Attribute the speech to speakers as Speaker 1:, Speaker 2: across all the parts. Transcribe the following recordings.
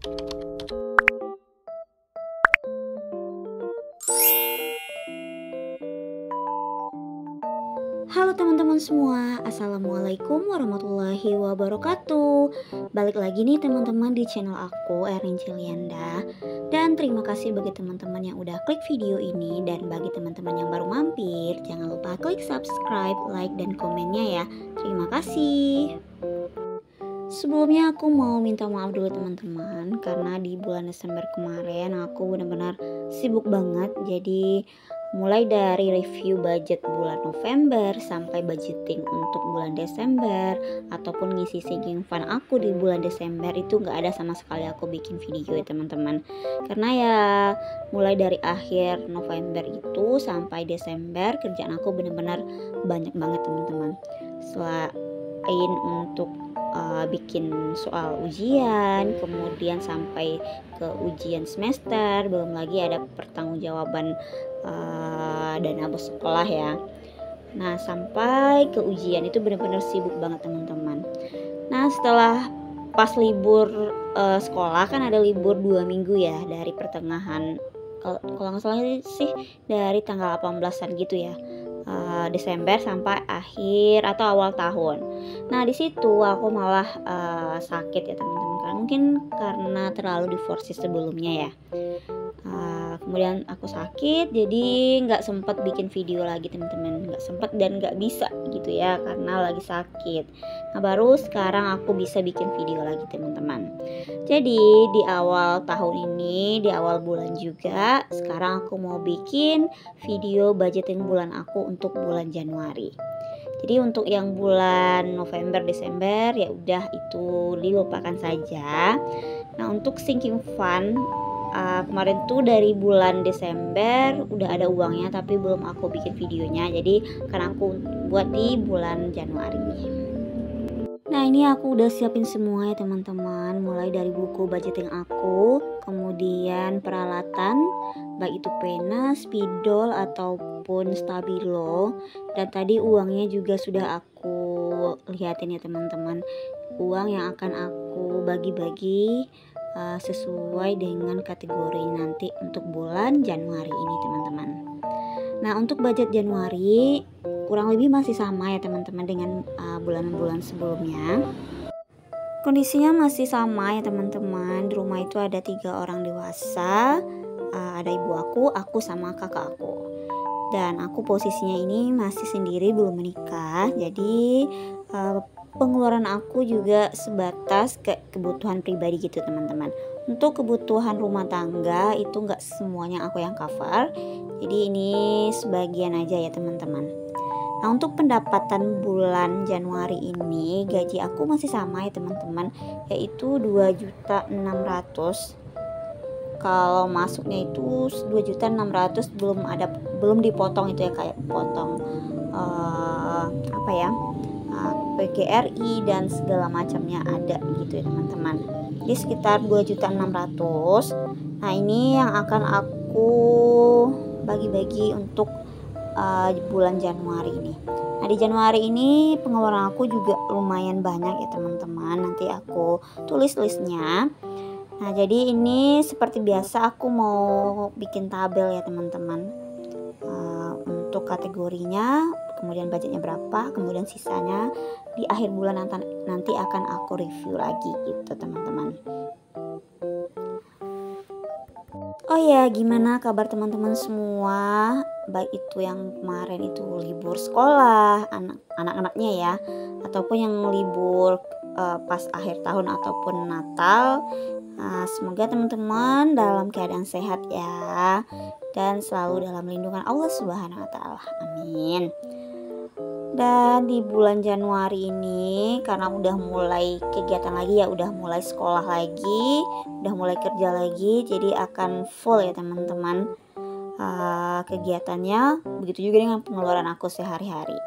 Speaker 1: Halo teman-teman semua, Assalamualaikum warahmatullahi wabarakatuh. Balik lagi nih teman-teman di channel aku, Erin Cilianda. Dan terima kasih bagi teman-teman yang udah klik video ini. Dan bagi teman-teman yang baru mampir, jangan lupa klik subscribe, like, dan komennya ya. Terima kasih. Sebelumnya aku mau minta maaf dulu teman-teman, karena di bulan Desember kemarin aku benar-benar sibuk banget. Jadi mulai dari review budget bulan November sampai budgeting untuk bulan Desember, ataupun ngisi sinking fund aku di bulan Desember, itu gak ada sama sekali aku bikin video ya teman-teman. Karena ya mulai dari akhir November itu sampai Desember kerjaan aku benar-benar banyak banget teman-teman. Selain untuk bikin soal ujian, kemudian sampai ke ujian semester, belum lagi ada pertanggungjawaban dana bos sekolah ya. Nah sampai ke ujian itu benar-benar sibuk banget teman-teman. Nah setelah pas libur sekolah kan ada libur 2 minggu ya, dari pertengahan kalau nggak salah sih dari tanggal 18-an gitu ya, Desember sampai akhir atau awal tahun. Nah di situ aku malah sakit ya teman-teman, karena mungkin karena terlalu diforsir sebelumnya ya. Kemudian aku sakit, jadi nggak sempat bikin video lagi teman-teman, nggak sempat dan nggak bisa gitu ya karena lagi sakit. Nah baru sekarang aku bisa bikin video lagi teman-teman. Jadi di awal tahun ini, di awal bulan juga, sekarang aku mau bikin video budgeting bulan aku untuk bulan Januari. Jadi untuk yang bulan November, Desember ya udah itu dilupakan saja. Nah untuk sinking fund kemarin tuh dari bulan Desember udah ada uangnya tapi belum aku bikin videonya, jadi kan aku buat di bulan Januari. Nah ini aku udah siapin semua ya teman-teman, mulai dari buku budgeting aku, kemudian peralatan baik itu pena, spidol ataupun stabilo, dan tadi uangnya juga sudah aku lihatin ya teman-teman, uang yang akan aku bagi-bagi sesuai dengan kategori nanti untuk bulan Januari ini teman-teman. Nah untuk budget Januari kurang lebih masih sama ya teman-teman dengan bulan-bulan sebelumnya. Kondisinya masih sama ya teman-teman. Di rumah itu ada 3 orang dewasa, ada ibu aku sama kakak aku. Dan aku posisinya ini masih sendiri, belum menikah. Jadi pengeluaran aku juga sebatas kebutuhan pribadi gitu teman-teman. Untuk kebutuhan rumah tangga itu nggak semuanya aku yang cover, jadi ini sebagian aja ya teman-teman. Nah untuk pendapatan bulan Januari ini gaji aku masih sama ya teman-teman, yaitu 2.600.000. Kalau masuknya itu 2.600.000, belum dipotong itu ya, kayak potong PGRI dan segala macamnya ada gitu ya teman-teman. Jadi sekitar 2.600.000. Nah ini yang akan aku bagi-bagi untuk bulan Januari ini. Nah di Januari ini pengeluaran aku juga lumayan banyak ya teman-teman. Nanti aku tulis listnya. Nah jadi ini seperti biasa aku mau bikin tabel ya teman-teman, untuk kategorinya, kemudian budgetnya berapa, kemudian sisanya di akhir bulan nanti akan aku review lagi gitu teman-teman. Oh ya, gimana kabar teman-teman semua? Baik itu yang kemarin itu libur sekolah, anak-anaknya ya, ataupun yang libur pas akhir tahun ataupun Natal. Semoga teman-teman dalam keadaan sehat ya, dan selalu dalam lindungan Allah Subhanahu wa Ta'ala. Amin. Dan di bulan Januari ini karena udah mulai kegiatan lagi ya, udah mulai sekolah lagi, udah mulai kerja lagi, jadi akan full ya teman-teman kegiatannya. Begitu juga dengan pengeluaran aku sehari-hari.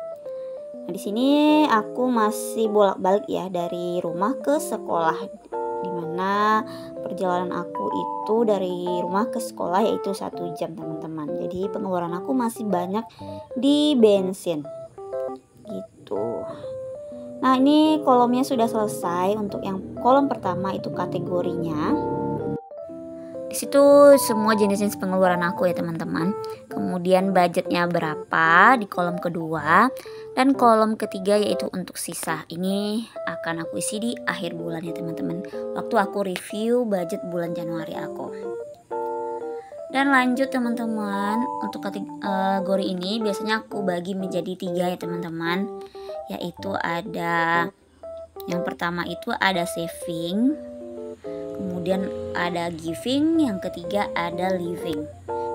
Speaker 1: Nah, di sini aku masih bolak-balik ya dari rumah ke sekolah, dimana perjalanan aku itu dari rumah ke sekolah yaitu 1 jam teman-teman. Jadi pengeluaran aku masih banyak di bensin gitu. Nah ini kolomnya sudah selesai. Untuk yang kolom pertama itu kategorinya. Di situ semua jenis-jenis pengeluaran aku ya teman-teman. Kemudian budgetnya berapa di kolom kedua, dan kolom ketiga yaitu untuk sisa. Ini akan aku isi di akhir bulan ya teman-teman, waktu aku review budget bulan Januari aku. Dan lanjut teman-teman, untuk kategori ini biasanya aku bagi menjadi 3 ya teman-teman. Yaitu ada, yang pertama itu ada saving, kemudian ada giving, yang ketiga ada living.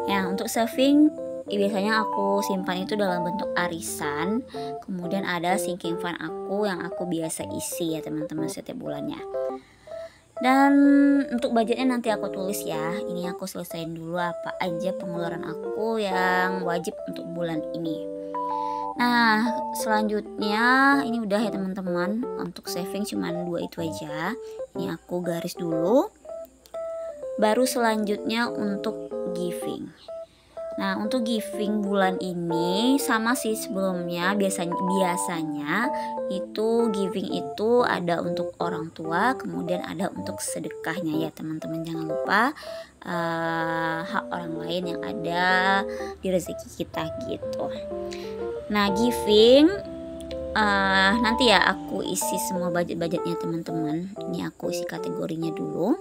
Speaker 1: Ya, untuk saving biasanya aku simpan itu dalam bentuk arisan. Kemudian ada sinking fund aku yang aku biasa isi ya teman-teman setiap bulannya. Dan untuk budgetnya nanti aku tulis ya. Ini aku selesaiin dulu apa aja pengeluaran aku yang wajib untuk bulan ini. Nah, selanjutnya ini udah ya teman-teman. Untuk saving cuman 2 itu aja. Ini aku garis dulu. Baru selanjutnya untuk giving. Nah, untuk giving bulan ini sama sih sebelumnya. Biasanya itu giving itu ada untuk orang tua, kemudian ada untuk sedekahnya ya teman-teman. Jangan lupa hak orang lain yang ada di rezeki kita gitu. Nah, giving nanti ya aku isi semua budget-budgetnya teman-teman. Ini aku isi kategorinya dulu.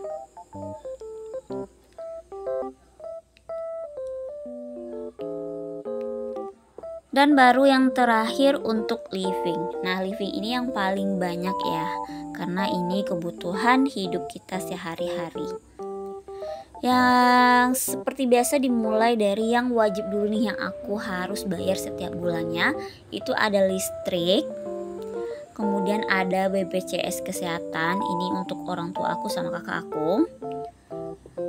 Speaker 1: Dan baru yang terakhir untuk living. Nah, living ini yang paling banyak ya, karena ini kebutuhan hidup kita sehari-hari. Yang seperti biasa dimulai dari yang wajib dulu nih, yang aku harus bayar setiap bulannya. Itu ada listrik, kemudian ada BPJS kesehatan, ini untuk orang tua aku sama kakak aku.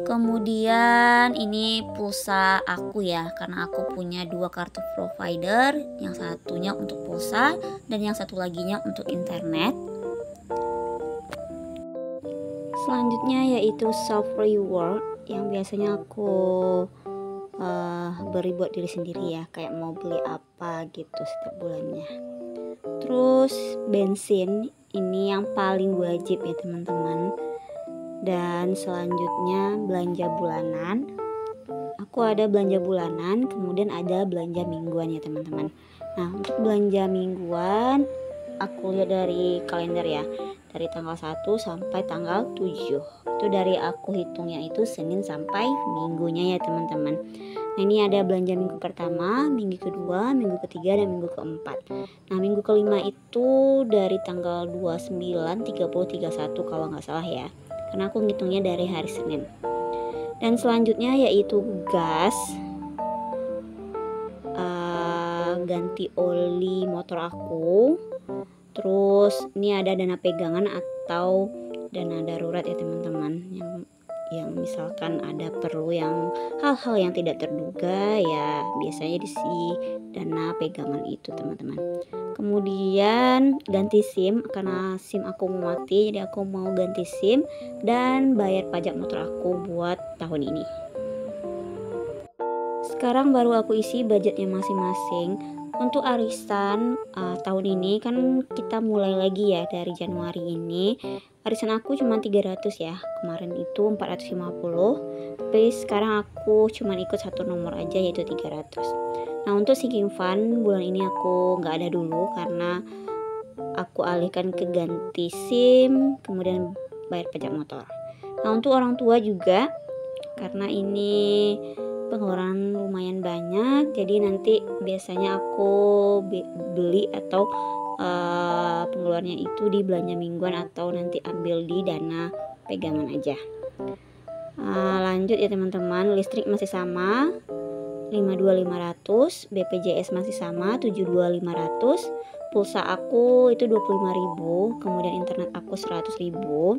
Speaker 1: Kemudian ini pulsa aku ya, karena aku punya 2 kartu provider, yang satunya untuk pulsa dan yang satu laginya untuk internet. Selanjutnya yaitu self reward, yang biasanya aku beri buat diri sendiri ya, kayak mau beli apa gitu setiap bulannya. Terus bensin, ini yang paling wajib ya teman-teman. Dan selanjutnya belanja bulanan. Aku ada belanja bulanan, kemudian ada belanja mingguan ya teman-teman. Nah, untuk belanja mingguan aku lihat dari kalender ya, dari tanggal 1 sampai tanggal 7. Itu dari aku hitungnya itu Senin sampai Minggunya ya teman-teman. Nah, ini ada belanja minggu pertama, minggu kedua, minggu ketiga, dan minggu keempat. Nah, minggu kelima itu dari tanggal 29, 30, 31 kalau nggak salah ya, karena aku ngitungnya dari hari Senin. Dan selanjutnya yaitu gas, ganti oli motor aku. Terus ini ada dana pegangan atau dana darurat ya teman-teman, yang misalkan ada perlu yang hal-hal yang tidak terduga ya, biasanya diisi dana pegangan itu teman-teman. Kemudian ganti SIM, karena SIM aku mau mati, jadi aku mau ganti SIM dan bayar pajak motor aku buat tahun ini. Sekarang baru aku isi budgetnya masing-masing. Untuk arisan tahun ini kan kita mulai lagi ya dari Januari ini. Arisan aku cuma 300 ya. Kemarin itu 450. Tapi sekarang aku cuma ikut satu nomor aja, yaitu 300. Nah, untuk sinking fund bulan ini aku nggak ada dulu karena aku alihkan ke ganti SIM, kemudian bayar pajak motor. Nah, untuk orang tua juga, karena ini pengeluaran lumayan banyak, jadi nanti biasanya aku beli atau pengeluarannya itu di belanja mingguan atau nanti ambil di dana pegangan aja. Lanjut ya teman-teman, listrik masih sama 52.500, BPJS masih sama 72.500, pulsa aku itu 25.000, kemudian internet aku 100.000.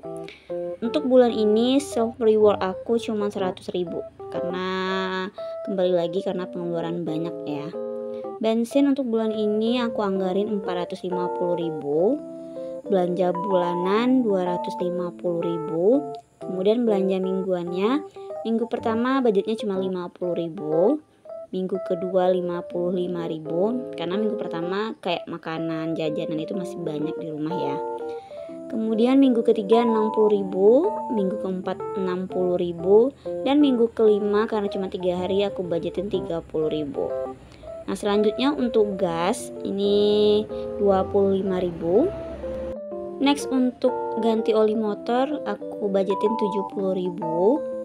Speaker 1: Untuk bulan ini self reward aku cuma 100.000 karena kembali lagi karena pengeluaran banyak ya. Bensin untuk bulan ini aku anggarin 450.000, belanja bulanan 250.000, kemudian belanja mingguannya, minggu pertama budgetnya cuma 50.000, minggu kedua 55.000, karena minggu pertama kayak makanan jajanan itu masih banyak di rumah ya. Kemudian minggu ketiga 60.000, minggu keempat 60.000, dan minggu kelima karena cuma 3 hari aku budgetin 30.000. Nah selanjutnya untuk gas ini 25.000. Next untuk ganti oli motor aku budgetin 70.000.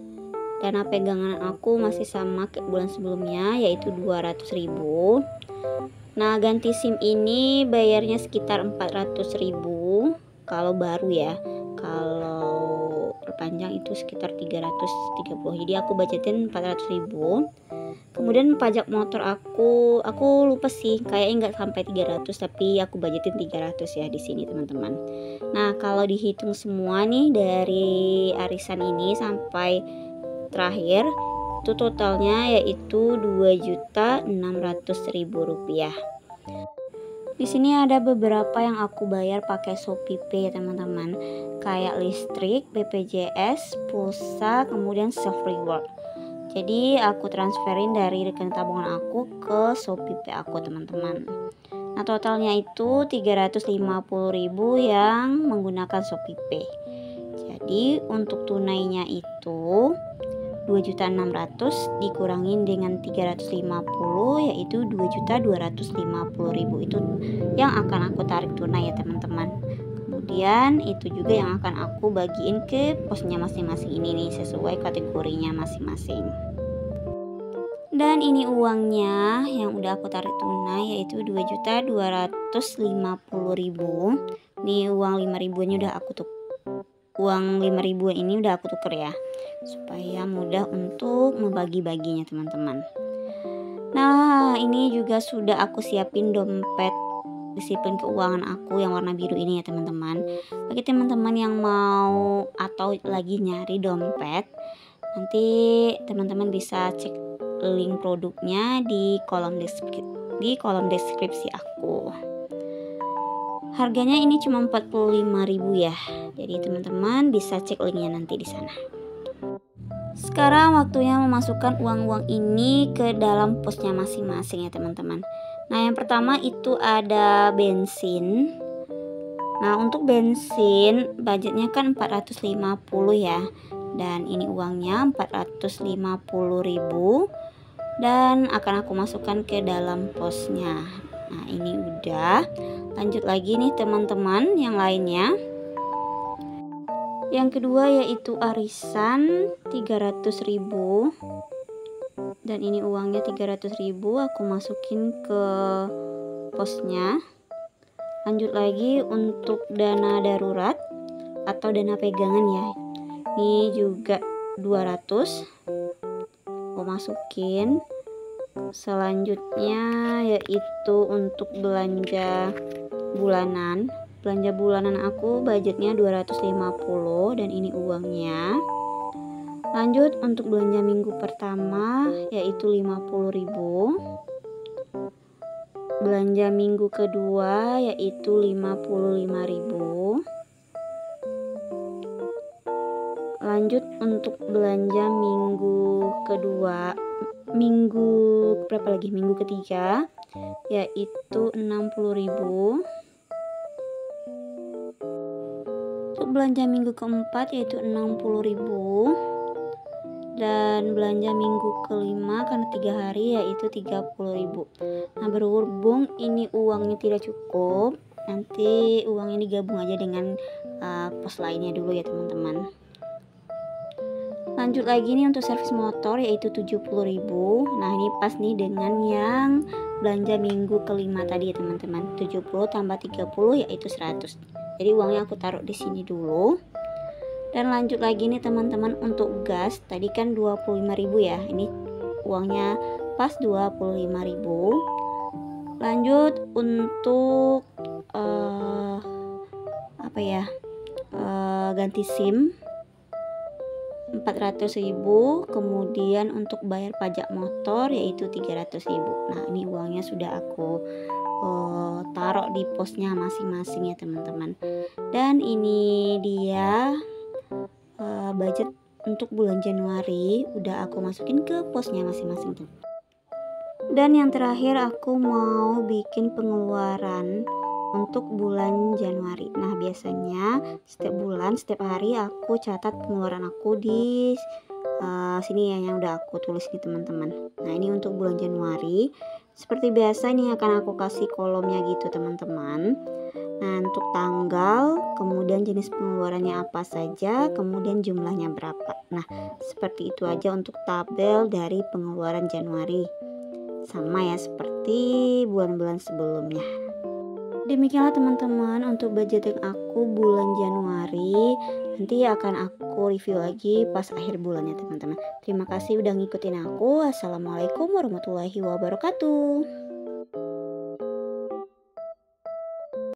Speaker 1: Dana pegangan aku masih sama kayak bulan sebelumnya, yaitu 200.000. Nah ganti SIM ini bayarnya sekitar 400.000 kalau baru ya. Kalau perpanjang itu sekitar 330. Jadi aku budgetin 400.000. Kemudian pajak motor aku lupa sih, kayaknya nggak sampai 300, tapi aku budgetin 300 ya di sini teman-teman. Nah kalau dihitung semua nih dari arisan ini sampai terakhir itu totalnya yaitu 2.600.000 rupiah. Di sini ada beberapa yang aku bayar pakai Shopee Pay teman-teman, kayak listrik, BPJS, pulsa, kemudian self reward. Jadi aku transferin dari rekening tabungan aku ke Shopee Pay aku teman-teman. Nah totalnya itu 350.000 yang menggunakan Shopee Pay. Jadi untuk tunainya itu 2.600.000 dikurangin dengan 350 yaitu 2.250.000 itu yang akan aku tarik tunai ya teman-teman. Kemudian itu juga yang akan aku bagiin ke posnya masing-masing ini nih sesuai kategorinya masing-masing. Dan ini uangnya yang udah aku tarik tunai yaitu 2.250.000. Nih uang 5.000 nya udah aku uang 5.000 ini udah aku tuker ya, supaya mudah untuk membagi-baginya teman-teman. Nah ini juga sudah aku siapin dompet disiplin keuangan aku yang warna biru ini ya teman-teman. Bagi teman-teman yang mau atau lagi nyari dompet, nanti teman-teman bisa cek link produknya di kolom deskripsi aku. Harganya ini cuma 45.000 ya. Jadi teman-teman bisa cek linknya nanti di sana. Sekarang waktunya memasukkan uang-uang ini ke dalam posnya masing-masing ya teman-teman. Nah yang pertama itu ada bensin. Nah untuk bensin budgetnya kan 450 ya. Dan ini uangnya 450.000 dan akan aku masukkan ke dalam posnya. Nah ini udah. Lanjut lagi nih teman-teman yang lainnya. Yang kedua yaitu arisan 300.000. Dan ini uangnya 300.000 aku masukin ke posnya. Lanjut lagi untuk dana darurat atau dana pegangan ya. Ini juga 200 aku masukin. Selanjutnya yaitu untuk belanja bulanan. Belanja bulanan aku budgetnya 250 dan ini uangnya. Lanjut untuk belanja minggu pertama yaitu 50.000. Belanja minggu kedua yaitu 55.000. Lanjut untuk belanja minggu kedua, minggu ketiga yaitu 60.000. Untuk belanja minggu keempat yaitu 60.000. Dan belanja minggu kelima karena 3 hari yaitu 30.000. Nah berhubung ini uangnya tidak cukup, nanti uangnya digabung aja dengan pos lainnya dulu ya teman-teman. Lanjut lagi nih untuk servis motor yaitu 70.000. Nah ini pas nih dengan yang belanja minggu kelima tadi ya teman-teman. 70 tambah 30 yaitu 100. Jadi uangnya aku taruh di sini dulu. Dan lanjut lagi nih teman-teman untuk gas. Tadi kan 25.000 ya. Ini uangnya pas 25.000. Lanjut untuk ganti SIM 400.000. Kemudian untuk bayar pajak motor yaitu 300.000. Nah ini uangnya sudah aku taruh di posnya masing-masing ya teman-teman. Dan ini dia budget untuk bulan Januari udah aku masukin ke posnya masing-masing tuh. Dan yang terakhir aku mau bikin pengeluaran untuk bulan Januari. Nah, biasanya setiap bulan, setiap hari aku catat pengeluaran aku di sini ya, yang udah aku tulis nih teman-teman. Nah, ini untuk bulan Januari. Seperti biasa ini akan aku kasih kolomnya gitu teman-teman. Nah, untuk tanggal, kemudian jenis pengeluarannya apa saja, kemudian jumlahnya berapa. Nah, seperti itu aja untuk tabel dari pengeluaran Januari. Sama ya seperti bulan-bulan sebelumnya. Demikianlah teman-teman untuk budgeting aku bulan Januari. Nanti akan aku review lagi pas akhir bulannya teman-teman. Terima kasih udah ngikutin aku. Assalamualaikum warahmatullahi wabarakatuh.